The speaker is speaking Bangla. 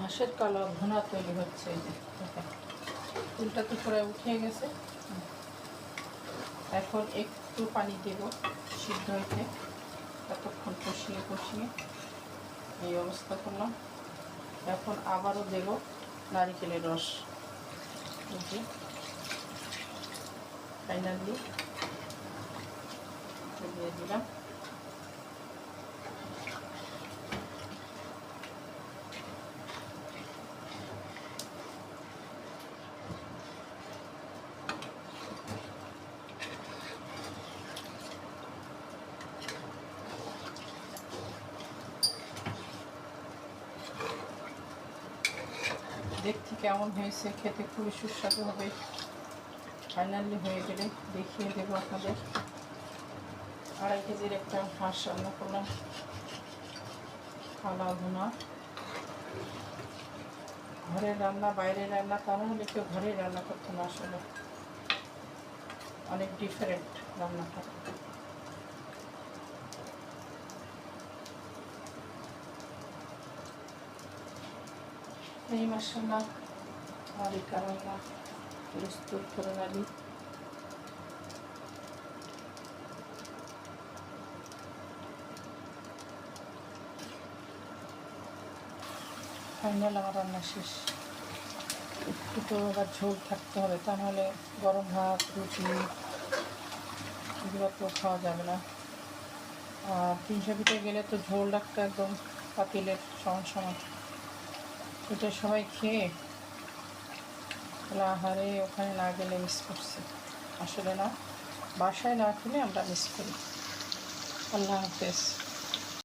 হাঁসের কালো ভুনা তৈরি হচ্ছে। এই যে ফুলটা তো পুরো উঠে গেছে। এখন একটু পানি দেব সিদ্ধ হইতে, ততক্ষণ কষিয়ে কষিয়ে এই অবস্থা করলাম। এখন আবারও দেব নারিকেলের রস। এই যে ফাইনালি দিয়ে দিলাম। দেখতে কেমন হয়েছে, খেতে খুবই সুস্বাদু হবে। ফাইনালি হয়ে গেলে দেখিয়ে দেবো আপনাদের। 2.5 কেজির একটা হাঁস রান্না করলাম, কালো ভুনা। ঘরের রান্না বাইরের রান্না তা না হলে কেউ ঘরেই রান্না করতো না, আসলে অনেক ডিফারেন্ট রান্নাটা। এই মাশাআল্লাহ মালিকা রান্না প্রস্তুত করে নিলাম। ফাইনাল আমার রান্না শেষ। একটু তো আবার ঝোল থাকতে হবে, তা নাহলে গরম ভাত রুটি এগুলো তো খাওয়া যাবে না। আর 300 ফিটে গেলে তো ঝোল রাখতে একদম পাতিলের সমান সমান। এটা সবাই খেয়ে আহারে ওখানে না গেলে মিস করছি। আসলে না, বাসায় না খেলে আমরা মিস করি। আল্লাহ হাফেজ।